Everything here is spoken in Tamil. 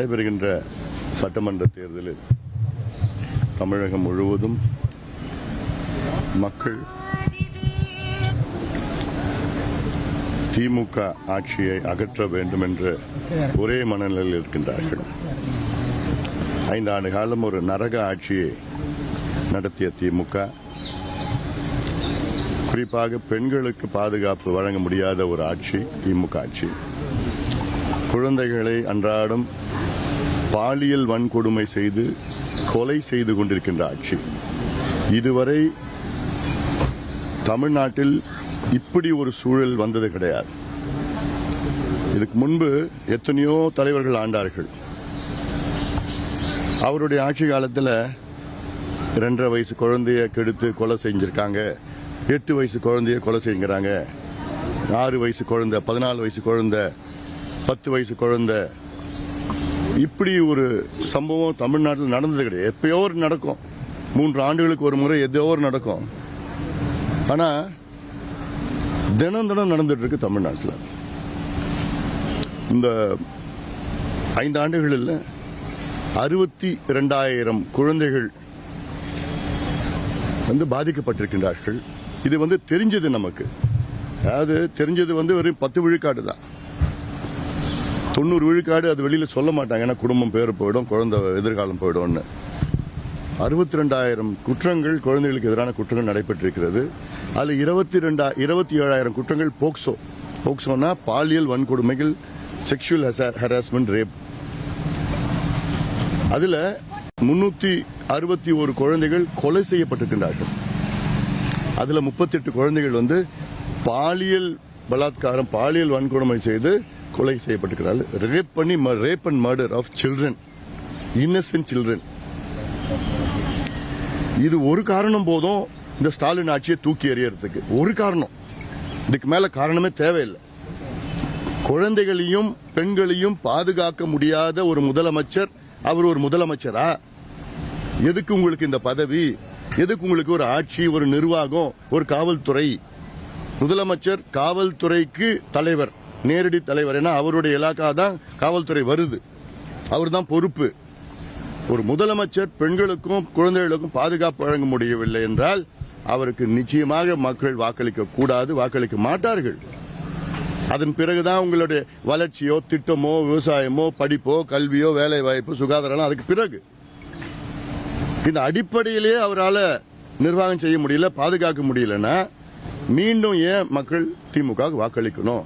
நடைபெறுகின்ற சட்டமன்ற தேர்தலில் தமிழகம் முழுவதும் மக்கள் திமுக ஆட்சியை அகற்ற வேண்டும் என்ற ஒரே மனநிலையில் இருக்கின்றார்கள். 5 ஆண்டு காலம் ஒரு நரக ஆட்சியை நடத்திய திமுக, குறிப்பாக பெண்களுக்கு பாதுகாப்பு வழங்க முடியாத ஒரு ஆட்சி திமுக ஆட்சி. குழந்தைகளை அன்றாடம் பாலியல் வன்கொடுமை செய்து கொலை செய்து கொண்டிருக்கின்ற ஆட்சி. இதுவரை தமிழ்நாட்டில் இப்படி ஒரு சூழல் வந்தது கிடையாது. இதுக்கு முன்பு எத்தனையோ தலைவர்கள் ஆண்டார்கள். அவருடைய ஆட்சி காலத்தில் 2.5 வயசு குழந்தைய கெடுத்து கொலை செஞ்சிருக்காங்க, 8 வயசு குழந்தைய கொலை செய்கிறாங்க, 6 வயசு குழந்தை, 14 வயசு குழந்தை, 10 வயசு குழந்தை. இப்படி ஒரு சம்பவம் தமிழ்நாட்டில் நடந்தது கிடையாது. எப்பயோ ஒரு நடக்கும், 3 ஆண்டுகளுக்கு ஒரு முறை ஏதோ ஒரு நடக்கும். ஆனா தினம் நடந்துட்டு இருக்கு தமிழ்நாட்டில். இந்த 5 ஆண்டுகளில் 62,000 குழந்தைகள் பாதிக்கப்பட்டிருக்கின்றார்கள். இது தெரிஞ்சது நமக்கு. அதாவது தெரிஞ்சது வெறும் 10 விழுக்காடு தான். 90 விழுக்காடு அது வெளியில சொல்ல மாட்டாங்க. ஏன்னா குடும்பம் பேரு போயிடும், குழந்தை எதிர்காலம் போயிடும்னு. 62,000 குற்றங்கள், குழந்தைகளுக்கு எதிரான குற்றங்கள் நடைபெற்றிருக்கிறது. அதுல 27,000 குற்றங்கள் போக்சோனா பாலியல் வன்கொடுமைகள், செக்ஷுவல் ஹராஸ்மெண்ட், ரேப். அதுல 361 குழந்தைகள் கொலை செய்யப்பட்டிருக்கின்றார்கள். அதுல 38 குழந்தைகள் பாலியல் பலாத்காரம், பாலியல் வன்கொடுமை செய்து கொலை செய்யப்பட்டிருக்கிறார்கள். Rape and murder of children, innocent children. இது ஒரு காரணம் போதும் இந்த ஸ்டாலின் ஆட்சியை தூக்கி எறியறதுக்கு. ஒரு காரணம், இதுக்கு மேல காரணமே தேவையில்லை. குழந்தைகளையும் பெண்களையும் பாதுகாக்க முடியாத ஒரு முதலமைச்சர், அவர் ஒரு முதலமைச்சரா? எதுக்கு உங்களுக்கு இந்த பதவி? எதுக்கு உங்களுக்கு ஒரு ஆட்சி, ஒரு நிர்வாகம், ஒரு காவல்துறை? முதலமைச்சர் காவல்துறைக்கு தலைவர், நேரடி தலைவர். ஏன்னா அவருடைய இலாக்கா தான் காவல்துறை வருது, அவர் தான் பொறுப்பு. ஒரு முதலமைச்சர் பெண்களுக்கும் குழந்தைகளுக்கும் பாதுகாப்பு வழங்க முடியவில்லை என்றால் அவருக்கு நிச்சயமாக மக்கள் வாக்களிக்க கூடாது, வாக்களிக்க மாட்டார்கள். அதன் பிறகுதான் உங்களுடைய வளர்ச்சியோ, திட்டமோ, விவசாயமோ, படிப்போ, கல்வியோ, வேலை வாய்ப்பு, சுகாதாரம். அதுக்கு பிறகு இந்த அடிப்படையிலேயே அவரால் நிர்வாகம் செய்ய முடியல, பாதுகாக்க முடியலன்னா மீண்டும் ஏன் மக்கள் திமுக வாக்களிக்கணும்?